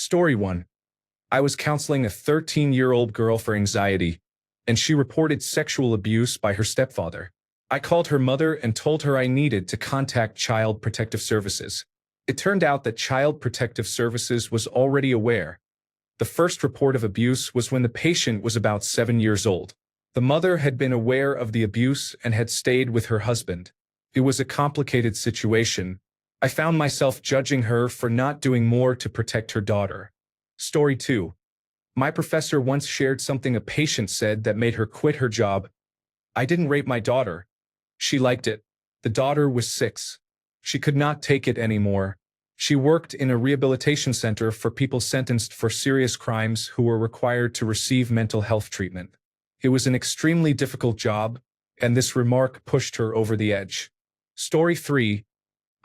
Story 1. I was counseling a 13-year-old girl for anxiety, and she reported sexual abuse by her stepfather. I called her mother and told her I needed to contact Child Protective Services. It turned out that Child Protective Services was already aware. The first report of abuse was when the patient was about 7 years old. The mother had been aware of the abuse and had stayed with her husband. It was a complicated situation. I found myself judging her for not doing more to protect her daughter. Story 2. My professor once shared something a patient said that made her quit her job. I didn't rape my daughter. She liked it. The daughter was 6. She could not take it anymore. She worked in a rehabilitation center for people sentenced for serious crimes who were required to receive mental health treatment. It was an extremely difficult job, and this remark pushed her over the edge. Story 3.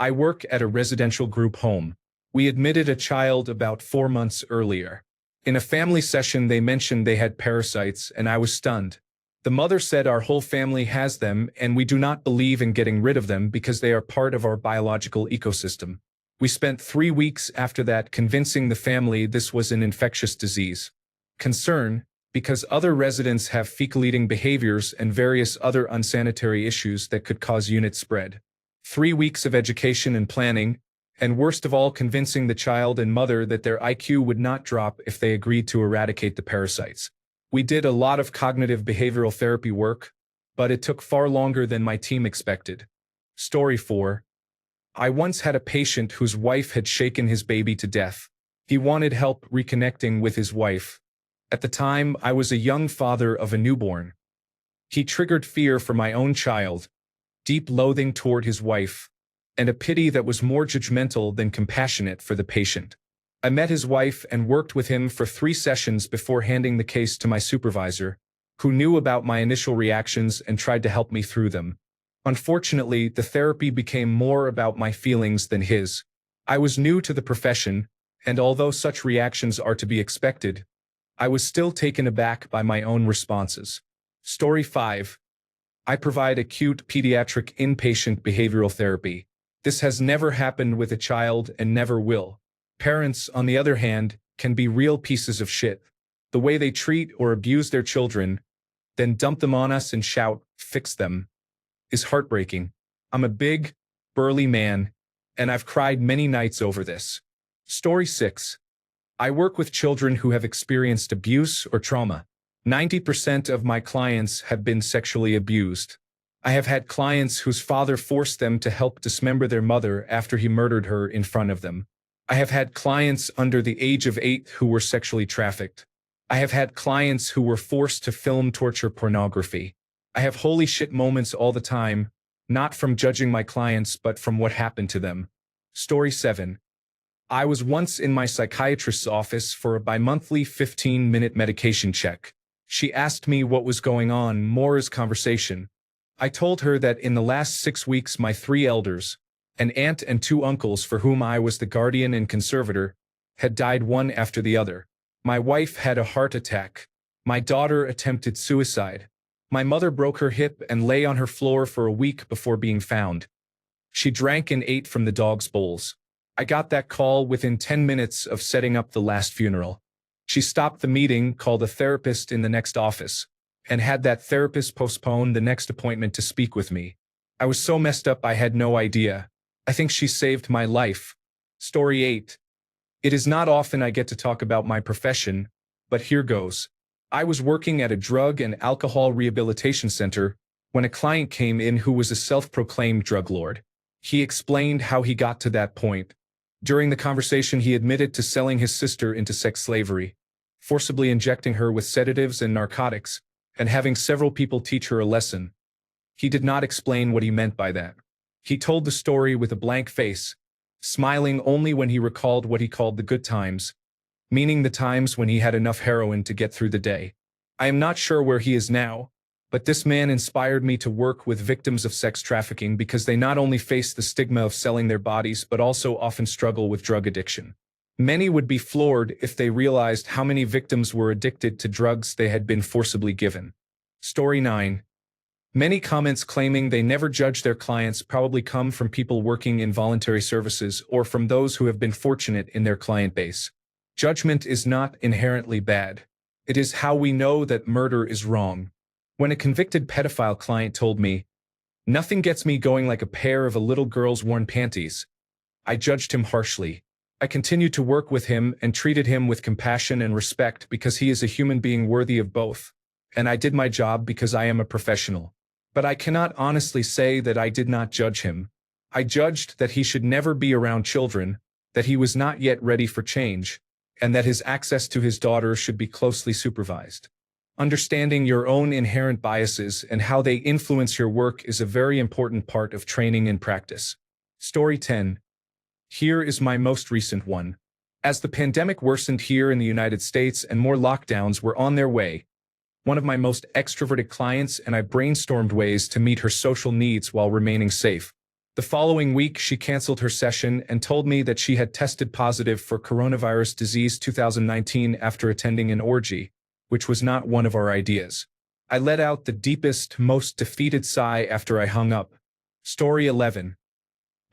I work at a residential group home. We admitted a child about 4 months earlier. In a family session, they mentioned they had parasites, and I was stunned. The mother said our whole family has them, and we do not believe in getting rid of them because they are part of our biological ecosystem. We spent 3 weeks after that convincing the family this was an infectious disease. Concern, because other residents have fecal-eating behaviors and various other unsanitary issues that could cause unit spread. 3 weeks of education and planning, and worst of all, convincing the child and mother that their IQ would not drop if they agreed to eradicate the parasites. We did a lot of cognitive behavioral therapy work, but it took far longer than my team expected. Story 4. I once had a patient whose wife had shaken his baby to death. He wanted help reconnecting with his wife. At the time, I was a young father of a newborn. He triggered fear for my own child, deep loathing toward his wife, and a pity that was more judgmental than compassionate for the patient. I met his wife and worked with him for 3 sessions before handing the case to my supervisor, who knew about my initial reactions and tried to help me through them. Unfortunately, the therapy became more about my feelings than his. I was new to the profession, and although such reactions are to be expected, I was still taken aback by my own responses. Story 5. I provide acute pediatric inpatient behavioral therapy. This has never happened with a child and never will. Parents, on the other hand, can be real pieces of shit. The way they treat or abuse their children, then dump them on us and shout, "Fix them," is heartbreaking. I'm a big, burly man, and I've cried many nights over this. Story 6. I work with children who have experienced abuse or trauma. 90% of my clients have been sexually abused. I have had clients whose father forced them to help dismember their mother after he murdered her in front of them. I have had clients under the age of 8 who were sexually trafficked. I have had clients who were forced to film torture pornography. I have holy shit moments all the time, not from judging my clients but from what happened to them. Story 7. I was once in my psychiatrist's office for a bi-monthly 15-minute medication check. She asked me what was going on, more as conversation. I told her that in the last 6 weeks my 3 elders, an aunt and 2 uncles for whom I was the guardian and conservator, had died one after the other. My wife had a heart attack. My daughter attempted suicide. My mother broke her hip and lay on her floor for a week before being found. She drank and ate from the dog's bowls. I got that call within 10 minutes of setting up the last funeral. She stopped the meeting, called a therapist in the next office, and had that therapist postpone the next appointment to speak with me. I was so messed up I had no idea. I think she saved my life. Story 8. It is not often I get to talk about my profession, but here goes. I was working at a drug and alcohol rehabilitation center when a client came in who was a self-proclaimed drug lord. He explained how he got to that point. During the conversation, he admitted to selling his sister into sex slavery, forcibly injecting her with sedatives and narcotics, and having several people teach her a lesson. He did not explain what he meant by that. He told the story with a blank face, smiling only when he recalled what he called the good times, meaning the times when he had enough heroin to get through the day. I am not sure where he is now, but this man inspired me to work with victims of sex trafficking because they not only face the stigma of selling their bodies but also often struggle with drug addiction. Many would be floored if they realized how many victims were addicted to drugs they had been forcibly given. Story 9. Many comments claiming they never judge their clients probably come from people working in voluntary services or from those who have been fortunate in their client base. Judgment is not inherently bad. It is how we know that murder is wrong. When a convicted pedophile client told me, "Nothing gets me going like a pair of a little girl's worn panties," I judged him harshly. I continued to work with him and treated him with compassion and respect because he is a human being worthy of both. And I did my job because I am a professional. But I cannot honestly say that I did not judge him. I judged that he should never be around children, that he was not yet ready for change, and that his access to his daughter should be closely supervised. Understanding your own inherent biases and how they influence your work is a very important part of training and practice. Story 10. Here is my most recent one. As the pandemic worsened here in the United States and more lockdowns were on their way, one of my most extroverted clients and I brainstormed ways to meet her social needs while remaining safe. The following week, she canceled her session and told me that she had tested positive for coronavirus disease 2019 after attending an orgy, which was not one of our ideas. I let out the deepest, most defeated sigh after I hung up. Story 11.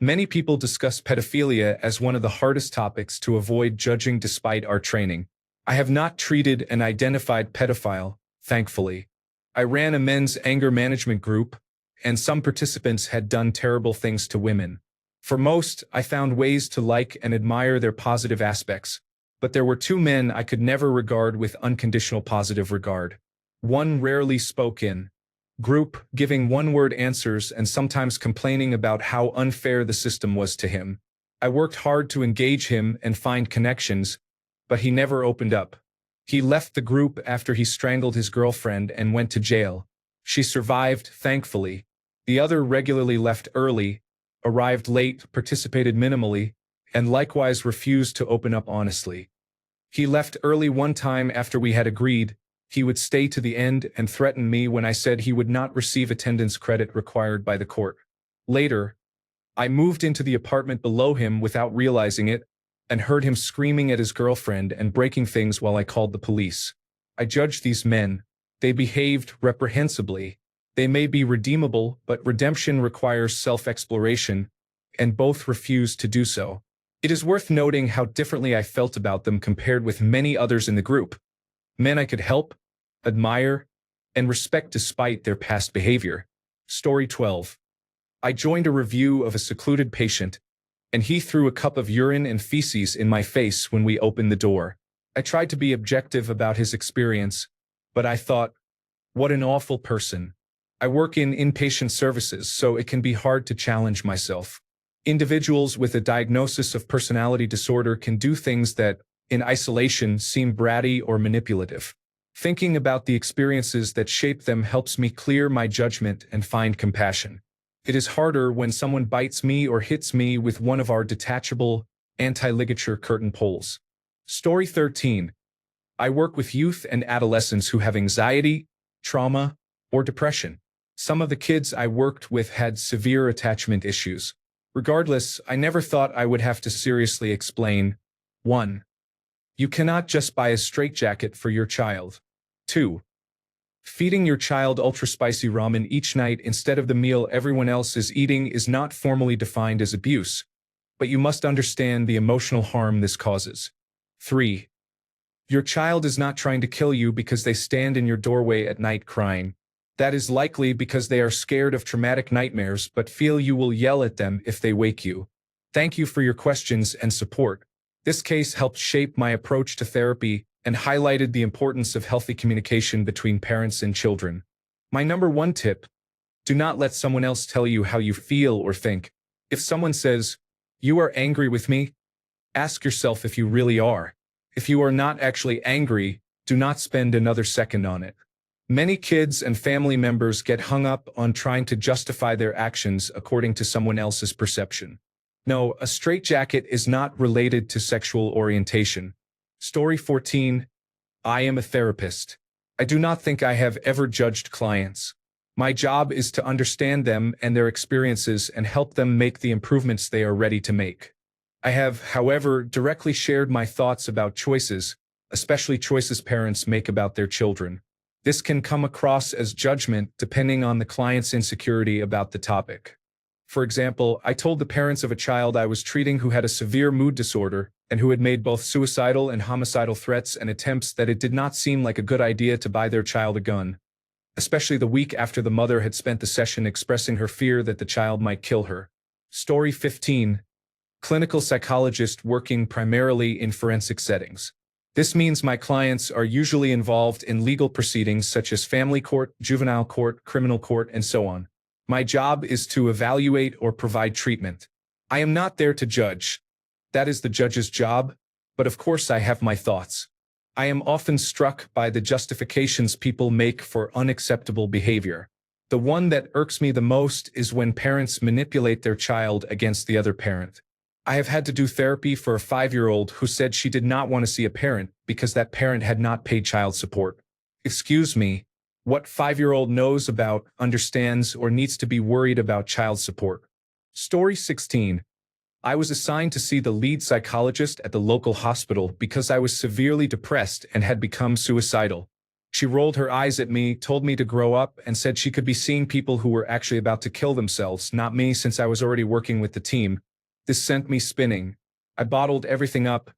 Many people discuss pedophilia as one of the hardest topics to avoid judging despite our training. I have not treated an identified pedophile, thankfully. I ran a men's anger management group, and some participants had done terrible things to women. For most, I found ways to like and admire their positive aspects, but there were two men I could never regard with unconditional positive regard. One rarely spoke in group, giving one-word answers and sometimes complaining about how unfair the system was to him. I worked hard to engage him and find connections, but he never opened up. He left the group after he strangled his girlfriend and went to jail. She survived, thankfully. The other regularly left early, arrived late, participated minimally, and likewise refused to open up honestly. He left early one time after we had agreed he would stay to the end and threatened me when I said he would not receive attendance credit required by the court. Later, I moved into the apartment below him without realizing it and heard him screaming at his girlfriend and breaking things while I called the police. I judged these men. They behaved reprehensibly. They may be redeemable, but redemption requires self-exploration, and both refused to do so. It is worth noting how differently I felt about them compared with many others in the group. Men I could help, admire, and respect despite their past behavior. Story 12. I joined a review of a secluded patient, and he threw a cup of urine and feces in my face when we opened the door. I tried to be objective about his experience, but I thought, what an awful person. I work in inpatient services, so it can be hard to challenge myself. Individuals with a diagnosis of personality disorder can do things that, in isolation, seem bratty or manipulative. Thinking about the experiences that shape them helps me clear my judgment and find compassion. It is harder when someone bites me or hits me with one of our detachable, anti-ligature curtain poles. Story 13. I work with youth and adolescents who have anxiety, trauma, or depression. Some of the kids I worked with had severe attachment issues. Regardless, I never thought I would have to seriously explain. 1. You cannot just buy a straitjacket for your child. 2. Feeding your child ultra-spicy ramen each night instead of the meal everyone else is eating is not formally defined as abuse, but you must understand the emotional harm this causes. 3. Your child is not trying to kill you because they stand in your doorway at night crying. That is likely because they are scared of traumatic nightmares but feel you will yell at them if they wake you. Thank you for your questions and support. This case helped shape my approach to therapy and highlighted the importance of healthy communication between parents and children. My number one tip: do not let someone else tell you how you feel or think. If someone says, "You are angry with me," ask yourself if you really are. If you are not actually angry, do not spend another second on it. Many kids and family members get hung up on trying to justify their actions according to someone else's perception. No, a straitjacket is not related to sexual orientation. Story 14. I am a therapist. I do not think I have ever judged clients. My job is to understand them and their experiences and help them make the improvements they are ready to make. I have, however, directly shared my thoughts about choices, especially choices parents make about their children. This can come across as judgment depending on the client's insecurity about the topic. For example, I told the parents of a child I was treating who had a severe mood disorder and who had made both suicidal and homicidal threats and attempts that it did not seem like a good idea to buy their child a gun, especially the week after the mother had spent the session expressing her fear that the child might kill her. Story 15. Clinical psychologist working primarily in forensic settings. This means my clients are usually involved in legal proceedings such as family court, juvenile court, criminal court, and so on. My job is to evaluate or provide treatment. I am not there to judge. That is the judge's job, but of course I have my thoughts. I am often struck by the justifications people make for unacceptable behavior. The one that irks me the most is when parents manipulate their child against the other parent. I have had to do therapy for a 5-year-old who said she did not want to see a parent because that parent had not paid child support. Excuse me, what 5-year-old knows about, understands, or needs to be worried about child support? Story 16. I was assigned to see the lead psychologist at the local hospital because I was severely depressed and had become suicidal. She rolled her eyes at me, told me to grow up, and said she could be seeing people who were actually about to kill themselves, not me since I was already working with the team. This sent me spinning. I bottled everything up,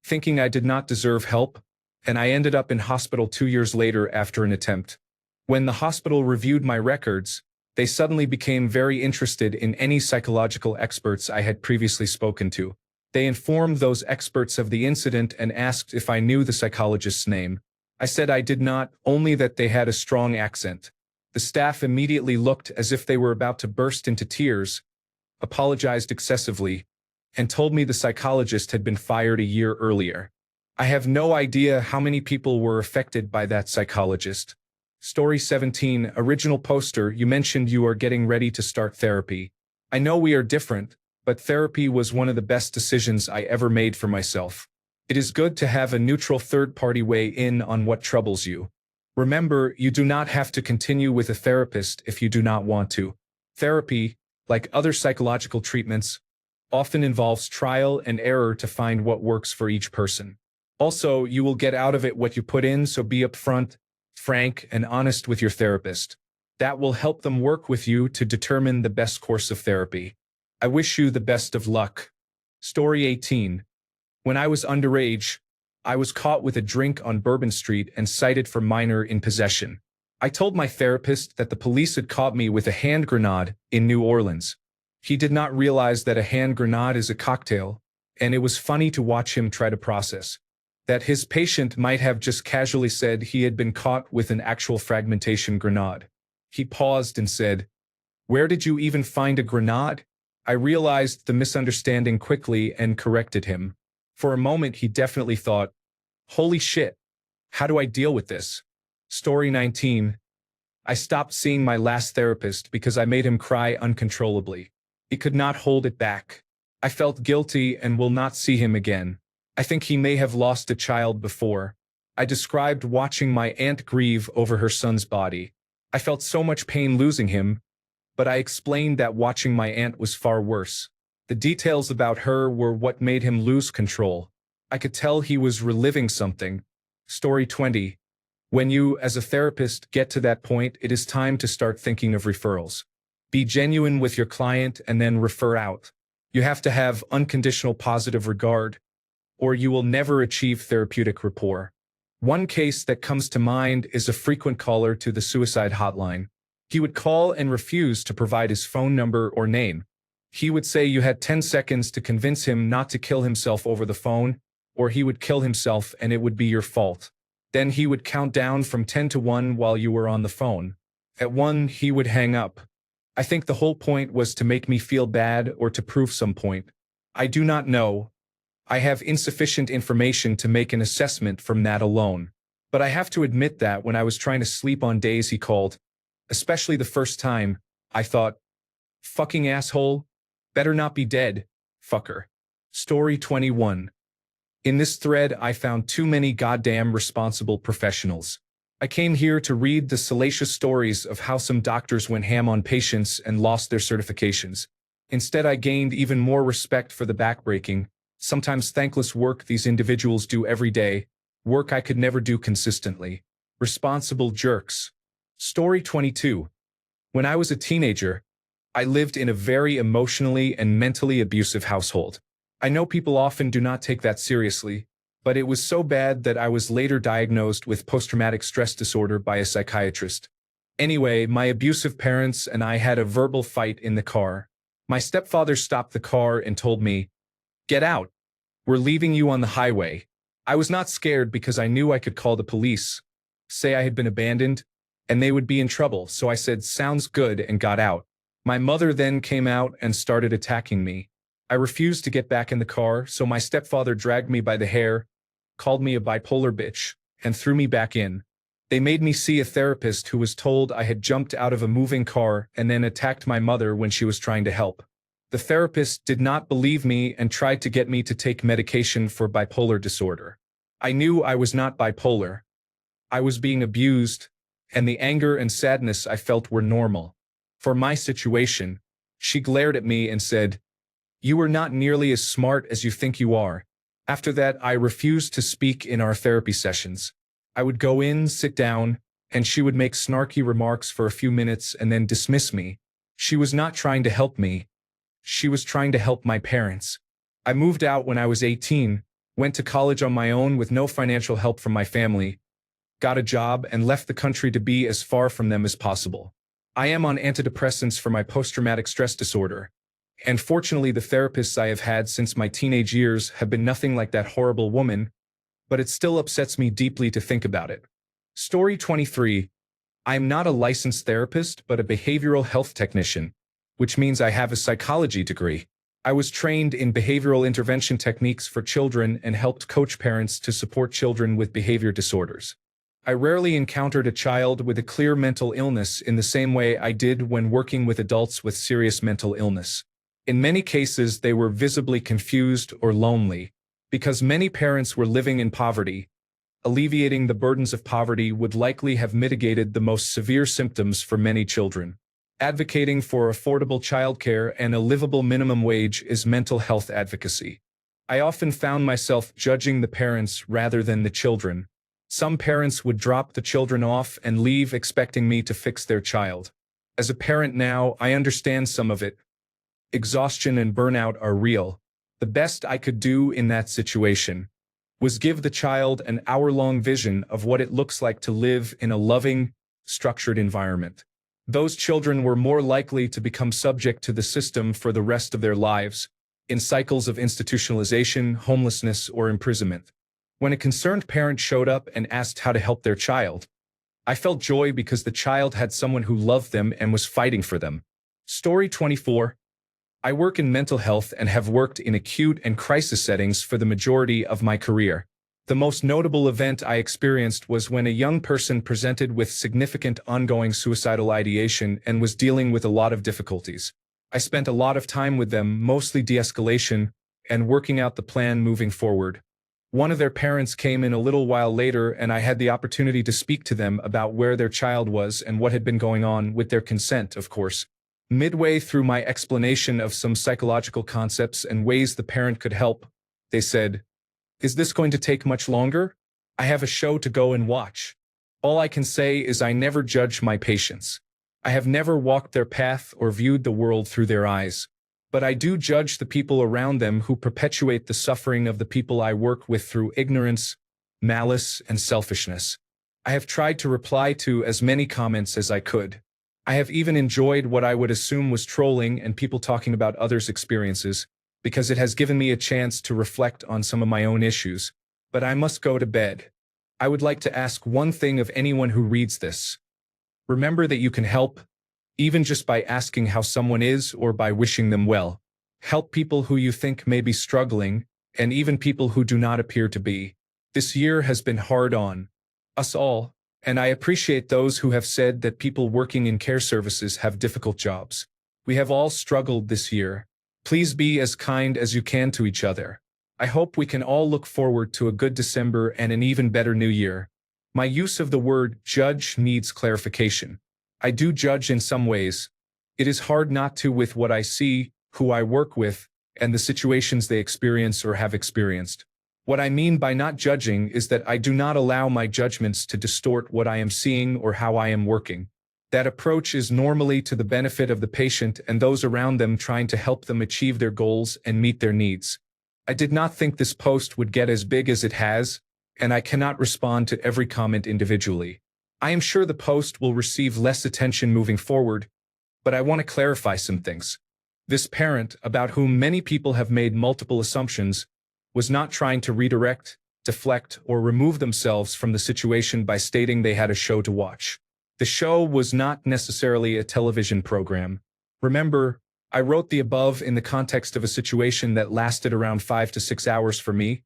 thinking I did not deserve help, and I ended up in hospital 2 years later after an attempt. When the hospital reviewed my records, they suddenly became very interested in any psychological experts I had previously spoken to. They informed those experts of the incident and asked if I knew the psychologist's name. I said I did not, only that they had a strong accent. The staff immediately looked as if they were about to burst into tears, apologized excessively, and told me the psychologist had been fired a year earlier. I have no idea how many people were affected by that psychologist. Story 17. Original poster. You mentioned you are getting ready to start therapy. I know we are different, but therapy was one of the best decisions I ever made for myself. It is good to have a neutral third-party weigh in on what troubles you. Remember, you do not have to continue with a therapist if you do not want to. Therapy, like other psychological treatments, often involves trial and error to find what works for each person. Also, you will get out of it what you put in, so be upfront, frank, and honest with your therapist. That will help them work with you to determine the best course of therapy. I wish you the best of luck. Story 18. When I was underage, I was caught with a drink on Bourbon Street and cited for minor in possession. I told my therapist that the police had caught me with a hand grenade in New Orleans. He did not realize that a hand grenade is a cocktail, and it was funny to watch him try to process that his patient might have just casually said he had been caught with an actual fragmentation grenade. He paused and said, "Where did you even find a grenade?" I realized the misunderstanding quickly and corrected him. For a moment he definitely thought, "Holy shit, how do I deal with this?" Story 19. I stopped seeing my last therapist because I made him cry uncontrollably. He could not hold it back. I felt guilty and will not see him again. I think he may have lost a child before. I described watching my aunt grieve over her son's body. I felt so much pain losing him, but I explained that watching my aunt was far worse. The details about her were what made him lose control. I could tell he was reliving something. Story 20. When you, as a therapist, get to that point, it is time to start thinking of referrals. Be genuine with your client and then refer out. You have to have unconditional positive regard, or you will never achieve therapeutic rapport. One case that comes to mind is a frequent caller to the suicide hotline. He would call and refuse to provide his phone number or name. He would say you had 10 seconds to convince him not to kill himself over the phone, or he would kill himself and it would be your fault. Then he would count down from 10 to 1 while you were on the phone. At 1, he would hang up. I think the whole point was to make me feel bad or to prove some point. I do not know. I have insufficient information to make an assessment from that alone. But I have to admit that when I was trying to sleep on days he called, especially the first time, I thought, "Fucking asshole, better not be dead, fucker." Story 21. In this thread, I found too many goddamn responsible professionals. I came here to read the salacious stories of how some doctors went ham on patients and lost their certifications. Instead, I gained even more respect for the backbreaking, sometimes thankless work these individuals do every day, work I could never do consistently. Responsible jerks. Story 22. When I was a teenager, I lived in a very emotionally and mentally abusive household. I know people often do not take that seriously, but it was so bad that I was later diagnosed with post-traumatic stress disorder by a psychiatrist. Anyway, my abusive parents and I had a verbal fight in the car. My stepfather stopped the car and told me, "Get out. We're leaving you on the highway." I was not scared because I knew I could call the police, say I had been abandoned, and they would be in trouble, so I said, "Sounds good," and got out. My mother then came out and started attacking me. I refused to get back in the car, so my stepfather dragged me by the hair, called me a bipolar bitch, and threw me back in. They made me see a therapist who was told I had jumped out of a moving car and then attacked my mother when she was trying to help. The therapist did not believe me and tried to get me to take medication for bipolar disorder. I knew I was not bipolar. I was being abused, and the anger and sadness I felt were normal. For my situation, she glared at me and said, "You are not nearly as smart as you think you are." After that, I refused to speak in our therapy sessions. I would go in, sit down, and she would make snarky remarks for a few minutes and then dismiss me. She was not trying to help me. She was trying to help my parents. I moved out when I was 18, went to college on my own with no financial help from my family, got a job, and left the country to be as far from them as possible. I am on antidepressants for my post-traumatic stress disorder, and fortunately the therapists I have had since my teenage years have been nothing like that horrible woman, but it still upsets me deeply to think about it. Story 23. I am not a licensed therapist, but a behavioral health technician, which means I have a psychology degree. I was trained in behavioral intervention techniques for children and helped coach parents to support children with behavior disorders. I rarely encountered a child with a clear mental illness in the same way I did when working with adults with serious mental illness. In many cases, they were visibly confused or lonely, because many parents were living in poverty. Alleviating the burdens of poverty would likely have mitigated the most severe symptoms for many children. Advocating for affordable childcare and a livable minimum wage is mental health advocacy. I often found myself judging the parents rather than the children. Some parents would drop the children off and leave expecting me to fix their child. As a parent now, I understand some of it. Exhaustion and burnout are real. The best I could do in that situation was give the child an hour-long vision of what it looks like to live in a loving, structured environment. Those children were more likely to become subject to the system for the rest of their lives, in cycles of institutionalization, homelessness, or imprisonment. When a concerned parent showed up and asked how to help their child, I felt joy because the child had someone who loved them and was fighting for them. Story 24. I work in mental health and have worked in acute and crisis settings for the majority of my career. The most notable event I experienced was when a young person presented with significant ongoing suicidal ideation and was dealing with a lot of difficulties. I spent a lot of time with them, mostly de-escalation, and working out the plan moving forward. One of their parents came in a little while later, and I had the opportunity to speak to them about where their child was and what had been going on, with their consent, of course. Midway through my explanation of some psychological concepts and ways the parent could help, they said, "Is this going to take much longer? I have a show to go and watch." All I can say is I never judge my patients. I have never walked their path or viewed the world through their eyes. But I do judge the people around them who perpetuate the suffering of the people I work with through ignorance, malice, and selfishness. I have tried to reply to as many comments as I could. I have even enjoyed what I would assume was trolling and people talking about others' experiences, because it has given me a chance to reflect on some of my own issues. But I must go to bed. I would like to ask one thing of anyone who reads this. Remember that you can help, even just by asking how someone is or by wishing them well. Help people who you think may be struggling, and even people who do not appear to be. This year has been hard on us all, and I appreciate those who have said that people working in care services have difficult jobs. We have all struggled this year. Please be as kind as you can to each other. I hope we can all look forward to a good December and an even better New Year. My use of the word judge needs clarification. I do judge in some ways. It is hard not to with what I see, who I work with, and the situations they experience or have experienced. What I mean by not judging is that I do not allow my judgments to distort what I am seeing or how I am working. That approach is normally to the benefit of the patient and those around them, trying to help them achieve their goals and meet their needs. I did not think this post would get as big as it has, and I cannot respond to every comment individually. I am sure the post will receive less attention moving forward, but I want to clarify some things. This parent, about whom many people have made multiple assumptions, was not trying to redirect, deflect, or remove themselves from the situation by stating they had a show to watch. The show was not necessarily a television program. Remember, I wrote the above in the context of a situation that lasted around 5 to 6 hours for me,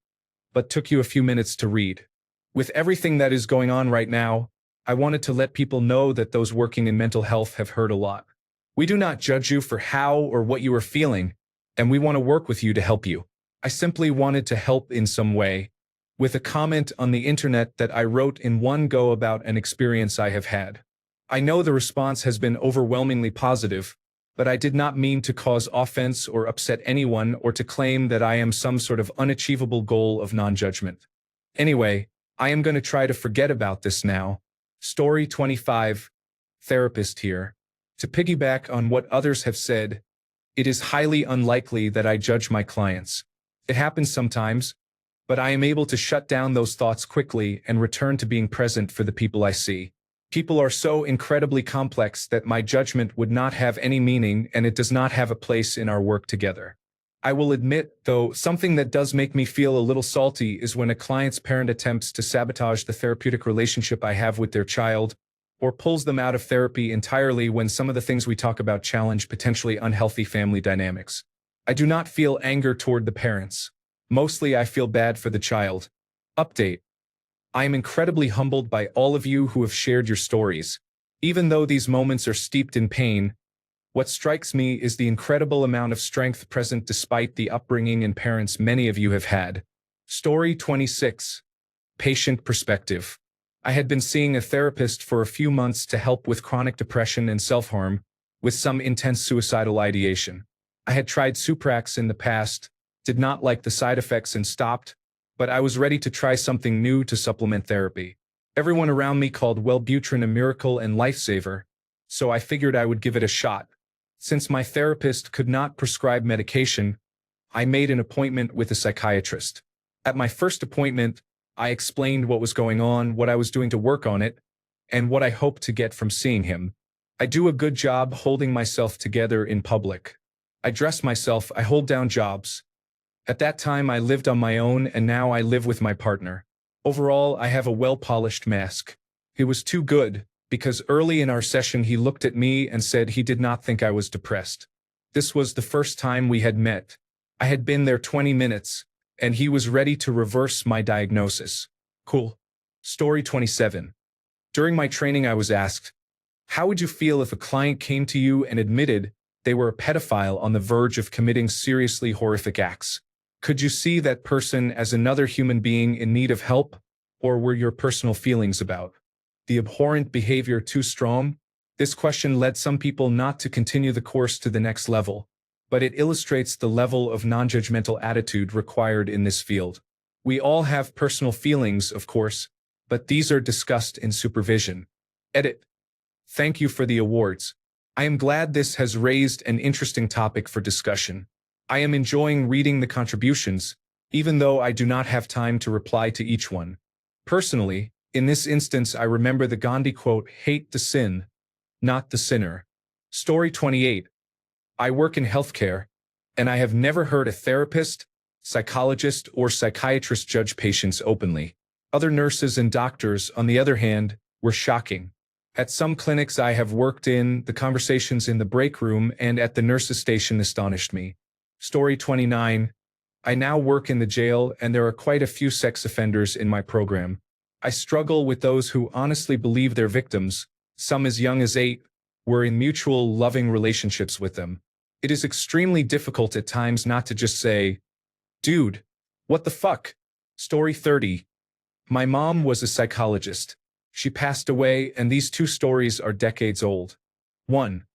but took you a few minutes to read. With everything that is going on right now, I wanted to let people know that those working in mental health have heard a lot. We do not judge you for how or what you are feeling, and we want to work with you to help you. I simply wanted to help in some way, with a comment on the internet that I wrote in one go about an experience I have had. I know the response has been overwhelmingly positive, but I did not mean to cause offense or upset anyone or to claim that I am some sort of unachievable goal of non-judgment. Anyway, I am going to try to forget about this now. Story 25. Therapist here. To piggyback on what others have said, it is highly unlikely that I judge my clients. It happens sometimes, but I am able to shut down those thoughts quickly and return to being present for the people I see. People are so incredibly complex that my judgment would not have any meaning, and it does not have a place in our work together. I will admit, though, something that does make me feel a little salty is when a client's parent attempts to sabotage the therapeutic relationship I have with their child, or pulls them out of therapy entirely when some of the things we talk about challenge potentially unhealthy family dynamics. I do not feel anger toward the parents. Mostly I feel bad for the child. Update. I am incredibly humbled by all of you who have shared your stories. Even though these moments are steeped in pain, what strikes me is the incredible amount of strength present despite the upbringing and parents many of you have had. Story 26. Patient perspective. I had been seeing a therapist for a few months to help with chronic depression and self-harm, with some intense suicidal ideation. I had tried Suprax in the past, did not like the side effects and stopped, but I was ready to try something new to supplement therapy. Everyone around me called Wellbutrin a miracle and lifesaver, so I figured I would give it a shot. Since my therapist could not prescribe medication, I made an appointment with a psychiatrist. At my first appointment, I explained what was going on, what I was doing to work on it, and what I hoped to get from seeing him. I do a good job holding myself together in public. I dress myself, I hold down jobs. At that time, I lived on my own, and now I live with my partner. Overall, I have a well-polished mask. It was too good, because early in our session he looked at me and said he did not think I was depressed. This was the first time we had met. I had been there 20 minutes, and he was ready to reverse my diagnosis. Cool. Story 27. During my training I was asked, how would you feel if a client came to you and admitted they were a pedophile on the verge of committing seriously horrific acts? Could you see that person as another human being in need of help, or were your personal feelings about the abhorrent behavior too strong? This question led some people not to continue the course to the next level, but it illustrates the level of non-judgmental attitude required in this field. We all have personal feelings, of course, but these are discussed in supervision. Edit. Thank you for the awards. I am glad this has raised an interesting topic for discussion. I am enjoying reading the contributions, even though I do not have time to reply to each one. Personally, in this instance I remember the Gandhi quote, "Hate the sin, not the sinner." Story 28. I work in healthcare, and I have never heard a therapist, psychologist, or psychiatrist judge patients openly. Other nurses and doctors, on the other hand, were shocking. At some clinics I have worked in, the conversations in the break room and at the nurses' station astonished me. Story 29. I now work in the jail, and there are quite a few sex offenders in my program. I struggle with those who honestly believe their victims, some as young as 8, were in mutual, loving relationships with them. It is extremely difficult at times not to just say, "Dude, what the fuck?" Story 30. My mom was a psychologist. She passed away, and these two stories are decades old. 1.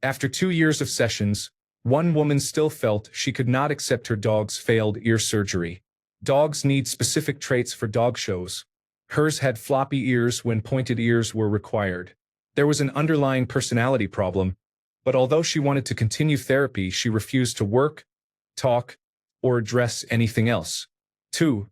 After 2 years of sessions, one woman still felt she could not accept her dog's failed ear surgery. Dogs need specific traits for dog shows. Hers had floppy ears when pointed ears were required. There was an underlying personality problem, but although she wanted to continue therapy, she refused to work, talk, or address anything else. 2.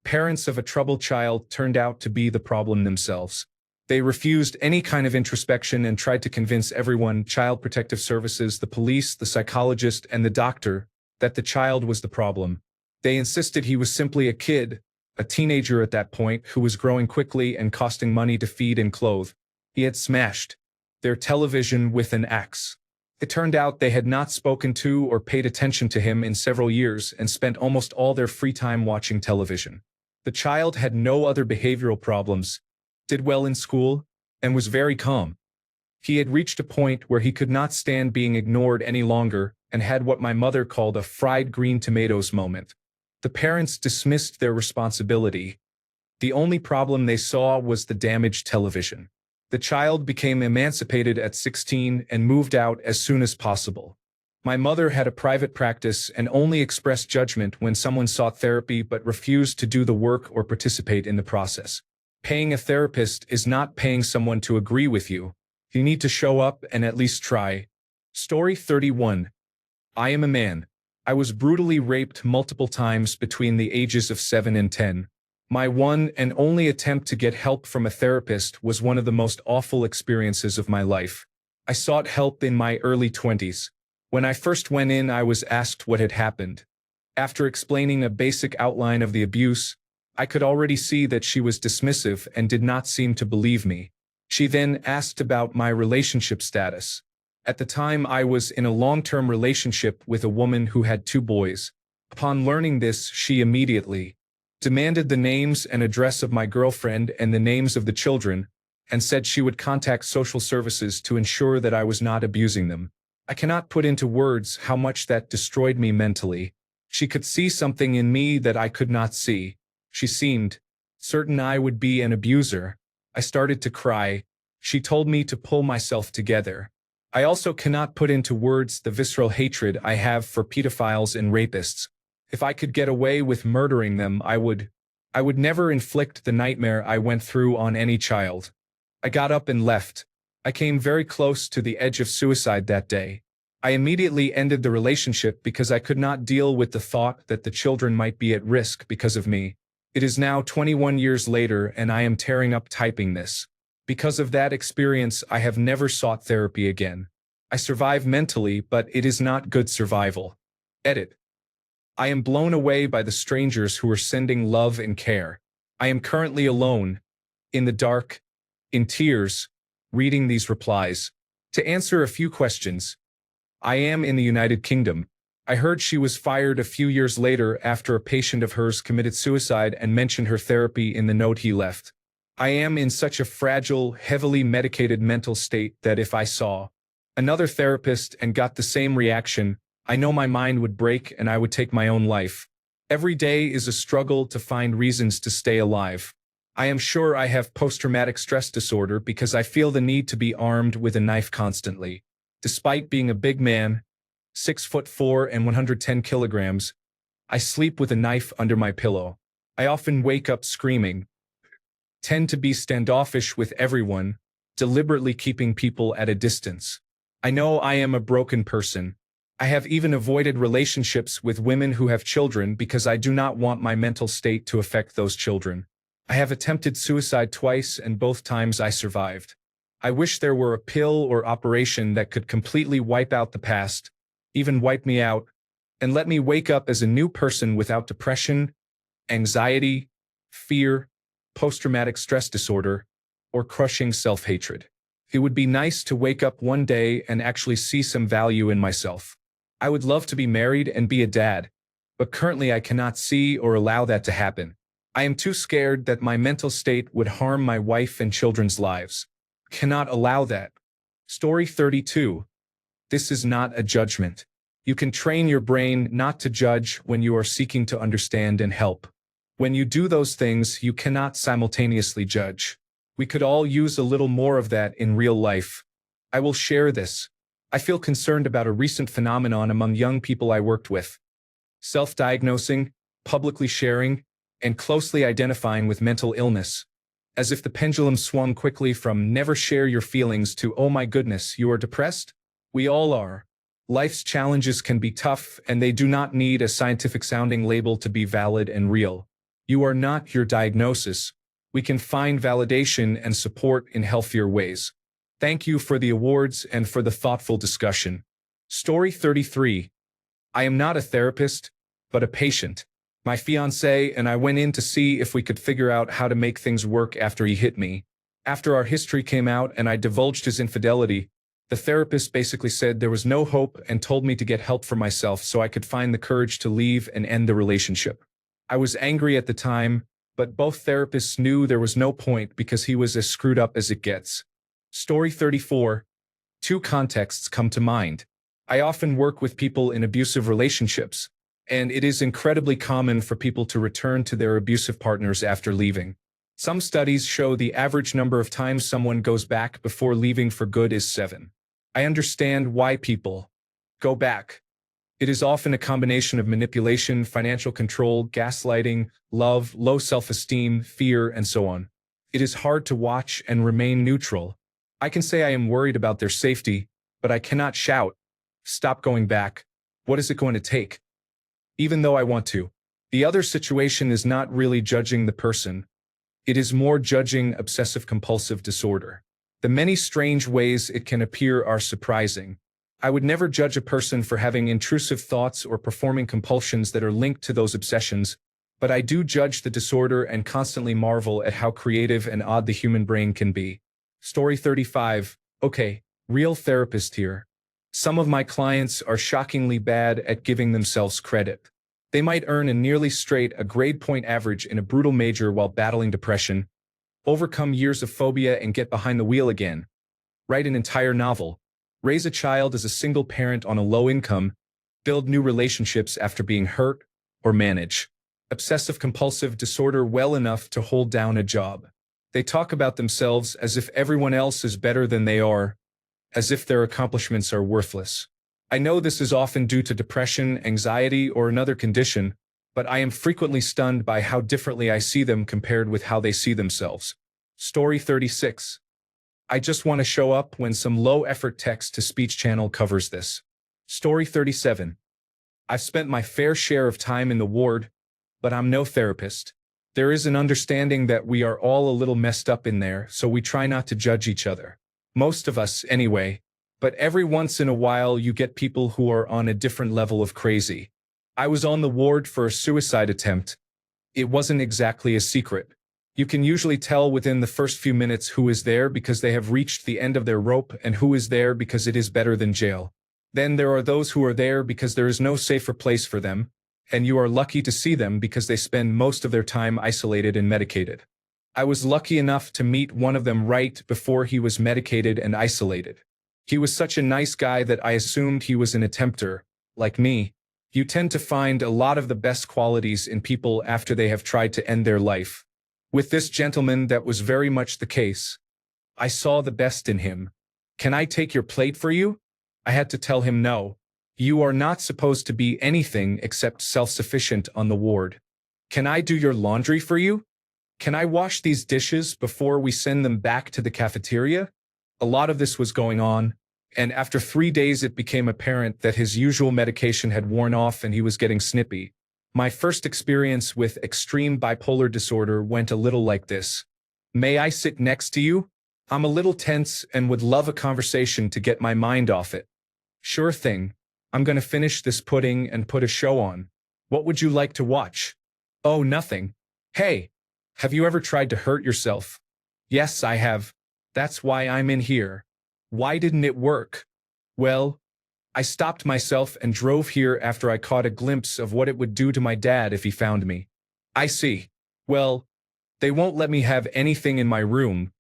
Parents of a troubled child turned out to be the problem themselves. They refused any kind of introspection and tried to convince everyone, Child Protective Services, the police, the psychologist, and the doctor, that the child was the problem. They insisted he was simply a kid, a teenager at that point, who was growing quickly and costing money to feed and clothe. He had smashed their television with an axe. It turned out they had not spoken to or paid attention to him in several years and spent almost all their free time watching television. The child had no other behavioral problems, did well in school, and was very calm. He had reached a point where he could not stand being ignored any longer and had what my mother called a fried green tomatoes moment. The parents dismissed their responsibility. The only problem they saw was the damaged television. The child became emancipated at 16 and moved out as soon as possible. My mother had a private practice and only expressed judgment when someone sought therapy but refused to do the work or participate in the process. Paying a therapist is not paying someone to agree with you. You need to show up and at least try. Story 31. I am a man. I was brutally raped multiple times between the ages of 7 and 10. My one and only attempt to get help from a therapist was one of the most awful experiences of my life. I sought help in my early 20s. When I first went in, I was asked what had happened. After explaining a basic outline of the abuse, I could already see that she was dismissive and did not seem to believe me. She then asked about my relationship status. At the time, I was in a long-term relationship with a woman who had 2 boys. Upon learning this, she immediately demanded the names and address of my girlfriend and the names of the children, and said she would contact social services to ensure that I was not abusing them. I cannot put into words how much that destroyed me mentally. She could see something in me that I could not see. She seemed certain I would be an abuser. I started to cry. She told me to pull myself together. I also cannot put into words the visceral hatred I have for pedophiles and rapists. If I could get away with murdering them, I would never inflict the nightmare I went through on any child. I got up and left. I came very close to the edge of suicide that day. I immediately ended the relationship because I could not deal with the thought that the children might be at risk because of me. It is now 21 years later and I am tearing up typing this. Because of that experience, I have never sought therapy again. I survive mentally, but it is not good survival. Edit. I am blown away by the strangers who are sending love and care. I am currently alone, in the dark, in tears, reading these replies. To answer a few questions, I am in the United Kingdom. I heard she was fired a few years later after a patient of hers committed suicide and mentioned her therapy in the note he left. I am in such a fragile, heavily medicated mental state that if I saw another therapist and got the same reaction, I know my mind would break and I would take my own life. Every day is a struggle to find reasons to stay alive. I am sure I have post-traumatic stress disorder because I feel the need to be armed with a knife constantly. Despite being a big man, 6'4" and 110 kilograms, I sleep with a knife under my pillow. I often wake up screaming, tend to be standoffish with everyone, deliberately keeping people at a distance. I know I am a broken person. I have even avoided relationships with women who have children because I do not want my mental state to affect those children. I have attempted suicide twice and both times I survived. I wish there were a pill or operation that could completely wipe out the past, even wipe me out, and let me wake up as a new person without depression, anxiety, fear, post-traumatic stress disorder, or crushing self-hatred. It would be nice to wake up one day and actually see some value in myself. I would love to be married and be a dad, but currently I cannot see or allow that to happen. I am too scared that my mental state would harm my wife and children's lives. Cannot allow that. Story 32. This is not a judgment. You can train your brain not to judge when you are seeking to understand and help. When you do those things, you cannot simultaneously judge. We could all use a little more of that in real life. I will share this. I feel concerned about a recent phenomenon among young people I worked with. Self-diagnosing, publicly sharing, and closely identifying with mental illness. As if the pendulum swung quickly from never share your feelings to oh my goodness, you are depressed? We all are. Life's challenges can be tough, and they do not need a scientific-sounding label to be valid and real. You are not your diagnosis. We can find validation and support in healthier ways. Thank you for the awards and for the thoughtful discussion. Story 33. I am not a therapist, but a patient. My fiancé and I went in to see if we could figure out how to make things work after he hit me. After our history came out and I divulged his infidelity, the therapist basically said there was no hope and told me to get help for myself so I could find the courage to leave and end the relationship. I was angry at the time, but both therapists knew there was no point because he was as screwed up as it gets. Story 34. Two contexts come to mind. I often work with people in abusive relationships, and it is incredibly common for people to return to their abusive partners after leaving. Some studies show the average number of times someone goes back before leaving for good is 7. I understand why people go back. It is often a combination of manipulation, financial control, gaslighting, love, low self-esteem, fear, and so on. It is hard to watch and remain neutral. I can say I am worried about their safety, but I cannot shout, "Stop going back. What is it going to take?" Even though I want to. The other situation is not really judging the person. It is more judging obsessive-compulsive disorder. The many strange ways it can appear are surprising. I would never judge a person for having intrusive thoughts or performing compulsions that are linked to those obsessions, but I do judge the disorder and constantly marvel at how creative and odd the human brain can be. Story 35. Okay, real therapist here. Some of my clients are shockingly bad at giving themselves credit. They might earn a nearly straight A grade point average in a brutal major while battling depression, overcome years of phobia and get behind the wheel again, write an entire novel, raise a child as a single parent on a low income, build new relationships after being hurt, or manage obsessive-compulsive disorder well enough to hold down a job. They talk about themselves as if everyone else is better than they are, as if their accomplishments are worthless. I know this is often due to depression, anxiety, or another condition, but I am frequently stunned by how differently I see them compared with how they see themselves. Story 36. I just want to show up when some low-effort text-to-speech channel covers this. Story 37. I've spent my fair share of time in the ward, but I'm no therapist. There is an understanding that we are all a little messed up in there, so we try not to judge each other. Most of us, anyway. But every once in a while you get people who are on a different level of crazy. I was on the ward for a suicide attempt. It wasn't exactly a secret. You can usually tell within the first few minutes who is there because they have reached the end of their rope and who is there because it is better than jail. Then there are those who are there because there is no safer place for them, and you are lucky to see them because they spend most of their time isolated and medicated. I was lucky enough to meet one of them right before he was medicated and isolated. He was such a nice guy that I assumed he was an attempter, like me. You tend to find a lot of the best qualities in people after they have tried to end their life. With this gentleman, that was very much the case. I saw the best in him. "Can I take your plate for you?" I had to tell him no. You are not supposed to be anything except self-sufficient on the ward. "Can I do your laundry for you? Can I wash these dishes before we send them back to the cafeteria?" A lot of this was going on, and after 3 days it became apparent that his usual medication had worn off and he was getting snippy. My first experience with extreme bipolar disorder went a little like this. "May I sit next to you? I'm a little tense and would love a conversation to get my mind off it." "Sure thing. I'm gonna finish this pudding and put a show on. What would you like to watch?" "Oh, nothing." "Hey, have you ever tried to hurt yourself?" "Yes, I have. That's why I'm in here." "Why didn't it work?" "Well, I stopped myself and drove here after I caught a glimpse of what it would do to my dad if he found me." "I see. Well, they won't let me have anything in my room,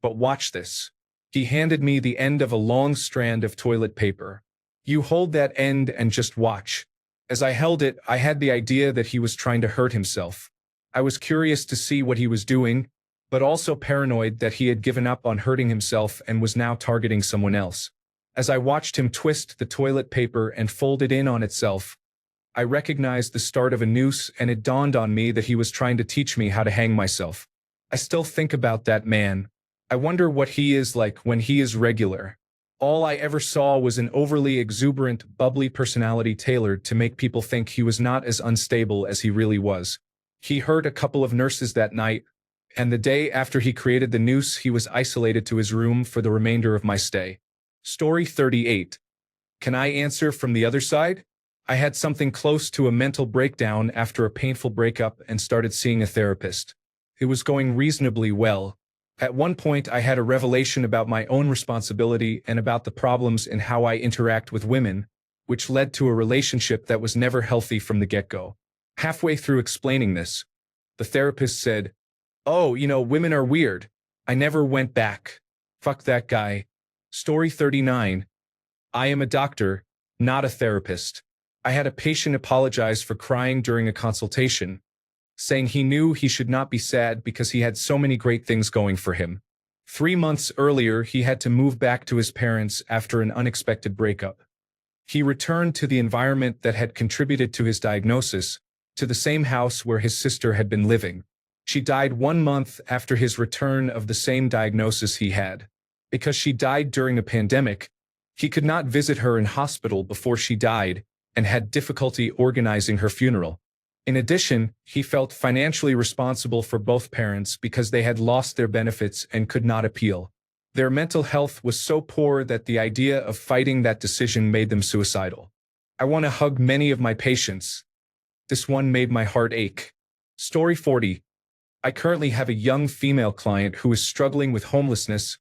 but watch this." He handed me the end of a long strand of toilet paper. "You hold that end and just watch." As I held it, I had the idea that he was trying to hurt himself. I was curious to see what he was doing, but also paranoid that he had given up on hurting himself and was now targeting someone else. As I watched him twist the toilet paper and fold it in on itself, I recognized the start of a noose, and it dawned on me that he was trying to teach me how to hang myself. I still think about that man. I wonder what he is like when he is regular. All I ever saw was an overly exuberant, bubbly personality tailored to make people think he was not as unstable as he really was. He hurt a couple of nurses that night, and the day after he created the noose, he was isolated to his room for the remainder of my stay. Story 38. Can I answer from the other side? I had something close to a mental breakdown after a painful breakup and started seeing a therapist. It was going reasonably well. At one point, I had a revelation about my own responsibility and about the problems in how I interact with women, which led to a relationship that was never healthy from the get-go. Halfway through explaining this, the therapist said, "Oh, women are weird." I never went back. Fuck that guy. Story 39. I am a doctor, not a therapist. I had a patient apologize for crying during a consultation, saying he knew he should not be sad because he had so many great things going for him. 3 months earlier, he had to move back to his parents after an unexpected breakup. He returned to the environment that had contributed to his diagnosis, to the same house where his sister had been living. She died 1 month after his return of the same diagnosis he had. Because she died during a pandemic, he could not visit her in hospital before she died and had difficulty organizing her funeral. In addition, he felt financially responsible for both parents because they had lost their benefits and could not appeal. Their mental health was so poor that the idea of fighting that decision made them suicidal. I want to hug many of my patients. This one made my heart ache. Story 40. I currently have a young female client who is struggling with homelessness,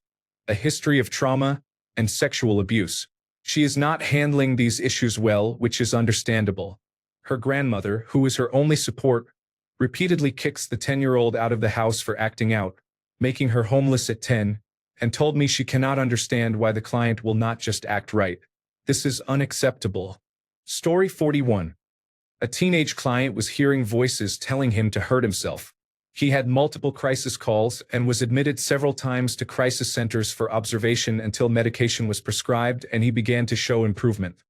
a history of trauma, and sexual abuse. She is not handling these issues well, which is understandable. Her grandmother, who is her only support, repeatedly kicks the 10-year-old out of the house for acting out, making her homeless at 10, and told me she cannot understand why the client will not just act right. This is unacceptable. Story 41. A teenage client was hearing voices telling him to hurt himself. He had multiple crisis calls and was admitted several times to crisis centers for observation until medication was prescribed and he began to show improvement.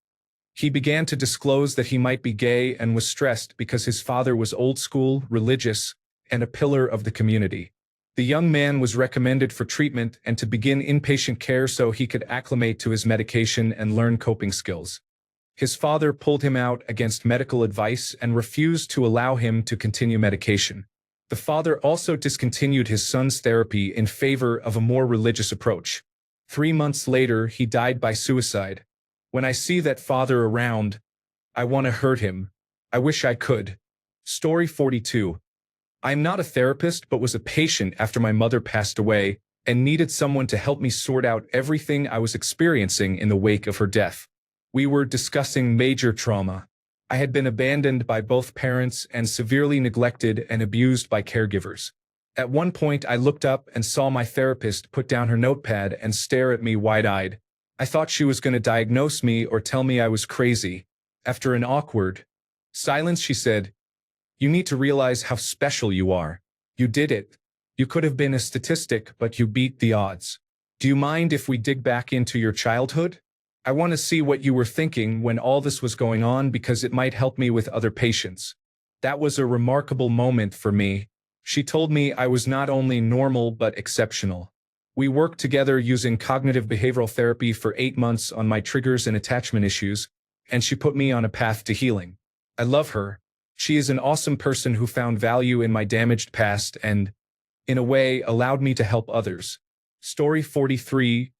He began to disclose that he might be gay and was stressed because his father was old school, religious, and a pillar of the community. The young man was recommended for treatment and to begin inpatient care so he could acclimate to his medication and learn coping skills. His father pulled him out against medical advice and refused to allow him to continue medication. The father also discontinued his son's therapy in favor of a more religious approach. 3 months later, he died by suicide. When I see that father around, I want to hurt him. I wish I could. Story 42. I am not a therapist but was a patient after my mother passed away and needed someone to help me sort out everything I was experiencing in the wake of her death. We were discussing major trauma. I had been abandoned by both parents and severely neglected and abused by caregivers. At one point, I looked up and saw my therapist put down her notepad and stare at me wide-eyed. I thought she was going to diagnose me or tell me I was crazy. After an awkward silence, she said, "You need to realize how special you are. You did it. You could have been a statistic, but you beat the odds. Do you mind if we dig back into your childhood? I want to see what you were thinking when all this was going on because it might help me with other patients." That was a remarkable moment for me. She told me I was not only normal but exceptional. We worked together using cognitive behavioral therapy for 8 months on my triggers and attachment issues, and she put me on a path to healing. I love her. She is an awesome person who found value in my damaged past and, in a way, allowed me to help others. Story 43.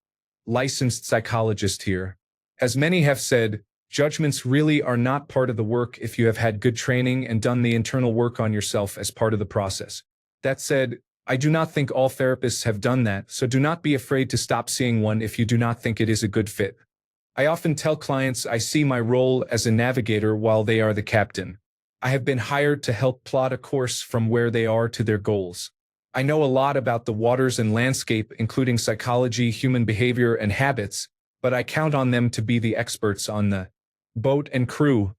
Licensed psychologist here. As many have said, judgments really are not part of the work if you have had good training and done the internal work on yourself as part of the process. That said, I do not think all therapists have done that, so do not be afraid to stop seeing one if you do not think it is a good fit. I often tell clients I see my role as a navigator while they are the captain. I have been hired to help plot a course from where they are to their goals. I know a lot about the waters and landscape, including psychology, human behavior, and habits, but I count on them to be the experts on the boat and crew,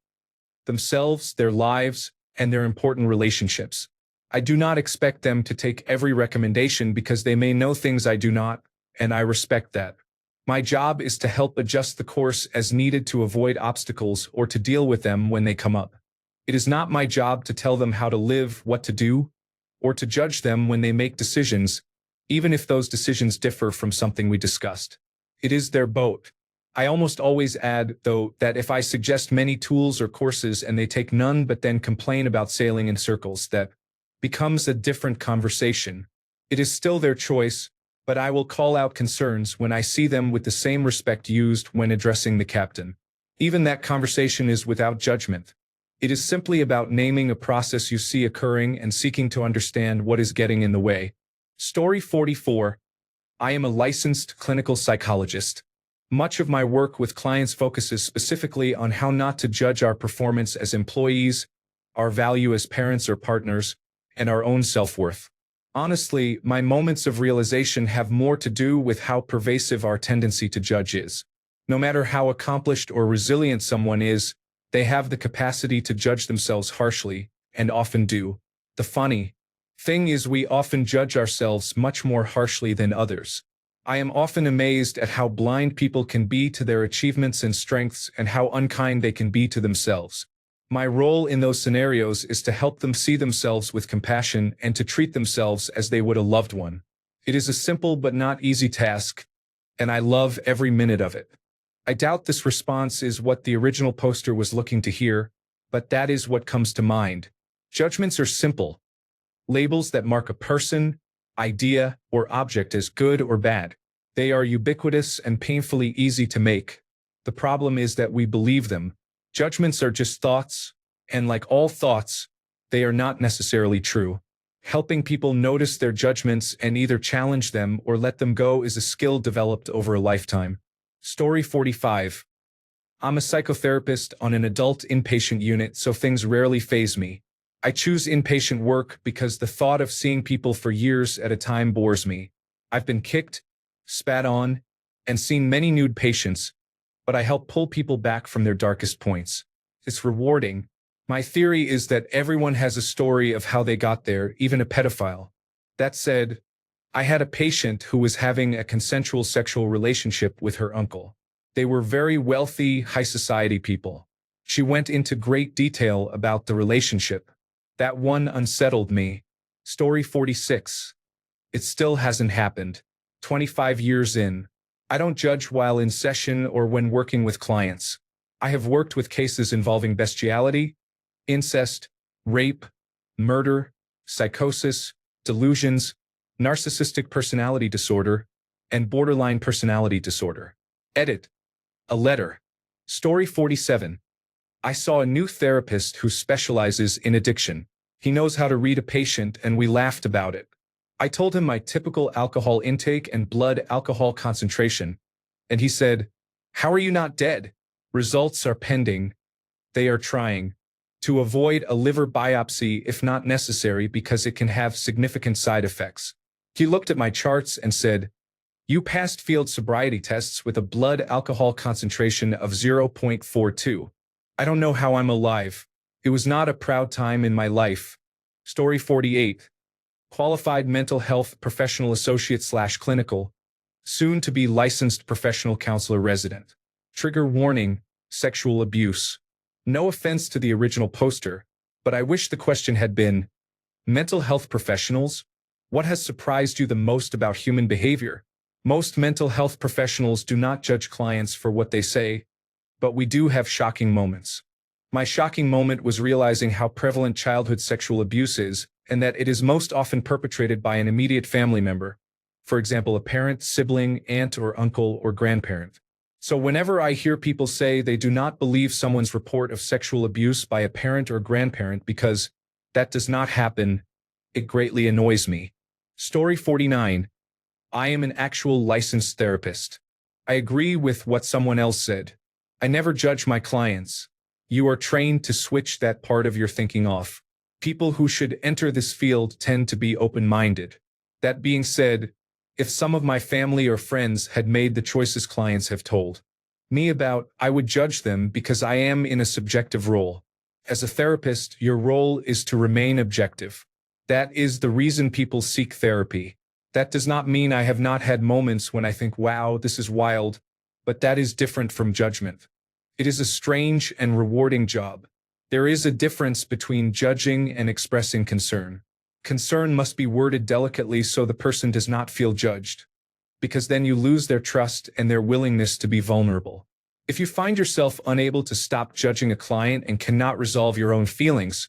themselves, their lives, and their important relationships. I do not expect them to take every recommendation because they may know things I do not, and I respect that. My job is to help adjust the course as needed to avoid obstacles or to deal with them when they come up. It is not my job to tell them how to live, what to do, or to judge them when they make decisions, even if those decisions differ from something we discussed. It is their boat. I almost always add, though, that if I suggest many tools or courses and they take none but then complain about sailing in circles, that becomes a different conversation. It is still their choice, but I will call out concerns when I see them with the same respect used when addressing the captain. Even that conversation is without judgment. It is simply about naming a process you see occurring and seeking to understand what is getting in the way. Story 44. I am a licensed clinical psychologist. Much of my work with clients focuses specifically on how not to judge our performance as employees, our value as parents or partners, and our own self-worth. Honestly, my moments of realization have more to do with how pervasive our tendency to judge is. No matter how accomplished or resilient someone is, they have the capacity to judge themselves harshly, and often do. The funny thing is we often judge ourselves much more harshly than others. I am often amazed at how blind people can be to their achievements and strengths and how unkind they can be to themselves. My role in those scenarios is to help them see themselves with compassion and to treat themselves as they would a loved one. It is a simple but not easy task, and I love every minute of it. I doubt this response is what the original poster was looking to hear, but that is what comes to mind. Judgments are simple. Labels that mark a person, idea, or object as good or bad. They are ubiquitous and painfully easy to make. The problem is that we believe them. Judgments are just thoughts, and like all thoughts, they are not necessarily true. Helping people notice their judgments and either challenge them or let them go is a skill developed over a lifetime. Story 45. I'm a psychotherapist on an adult inpatient unit, so things rarely faze me. I choose inpatient work because the thought of seeing people for years at a time bores me. I've been kicked, spat on, and seen many nude patients, but I help pull people back from their darkest points. It's rewarding. My theory is that everyone has a story of how they got there, even a pedophile. That said, I had a patient who was having a consensual sexual relationship with her uncle. They were very wealthy, high society people. She went into great detail about the relationship. That one unsettled me. Story 46. It still hasn't happened. 25 years in. I don't judge while in session or when working with clients. I have worked with cases involving bestiality, incest, rape, murder, psychosis, delusions, narcissistic personality disorder, and borderline personality disorder. Edit. A letter. Story 47. I saw a new therapist who specializes in addiction. He knows how to read a patient and we laughed about it. I told him my typical alcohol intake and blood alcohol concentration, and he said, "How are you not dead? Results are pending. They are trying to avoid a liver biopsy if not necessary because it can have significant side effects." He looked at my charts and said, "You passed field sobriety tests with a blood alcohol concentration of 0.42. I don't know how I'm alive. It was not a proud time in my life." Story 48. Qualified mental health professional associate/clinical, soon to be licensed professional counselor resident. Trigger warning, sexual abuse. No offense to the original poster, but I wish the question had been, mental health professionals? What has surprised you the most about human behavior? Most mental health professionals do not judge clients for what they say, but we do have shocking moments. My shocking moment was realizing how prevalent childhood sexual abuse is, and that it is most often perpetrated by an immediate family member, for example, a parent, sibling, aunt or uncle or grandparent. So whenever I hear people say they do not believe someone's report of sexual abuse by a parent or grandparent because that does not happen, it greatly annoys me. Story 49. I am an actual licensed therapist. I agree with what someone else said. I never judge my clients. You are trained to switch that part of your thinking off. People who should enter this field tend to be open-minded. That being said, if some of my family or friends had made the choices clients have told me about, I would judge them because I am in a subjective role. As a therapist, your role is to remain objective. That is the reason people seek therapy. That does not mean I have not had moments when I think, wow, this is wild, but that is different from judgment. It is a strange and rewarding job. There is a difference between judging and expressing concern. Concern must be worded delicately so the person does not feel judged, because then you lose their trust and their willingness to be vulnerable. If you find yourself unable to stop judging a client and cannot resolve your own feelings,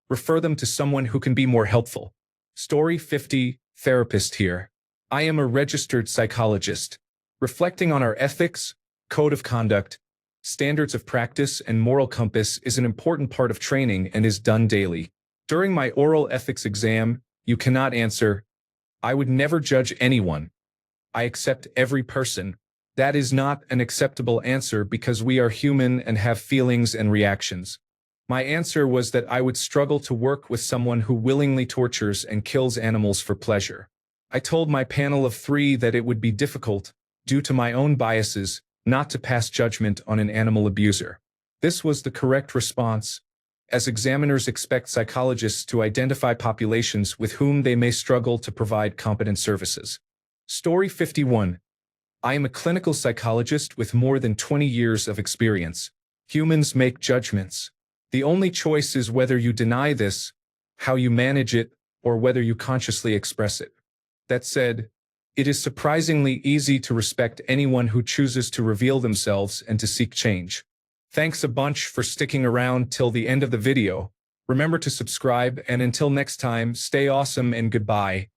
refer them to someone who can be more helpful. Story 50, Therapist here. I am a registered psychologist. Reflecting on our ethics, code of conduct, standards of practice, and moral compass is an important part of training and is done daily. During my oral ethics exam, you cannot answer, "I would never judge anyone. I accept every person." That is not an acceptable answer because we are human and have feelings and reactions. My answer was that I would struggle to work with someone who willingly tortures and kills animals for pleasure. I told my panel of 3 that it would be difficult, due to my own biases, not to pass judgment on an animal abuser. This was the correct response, as examiners expect psychologists to identify populations with whom they may struggle to provide competent services. Story 51. I am a clinical psychologist with more than 20 years of experience. Humans make judgments. The only choice is whether you deny this, how you manage it, or whether you consciously express it. That said, it is surprisingly easy to respect anyone who chooses to reveal themselves and to seek change. Thanks a bunch for sticking around till the end of the video. Remember to subscribe, and until next time, stay awesome and goodbye.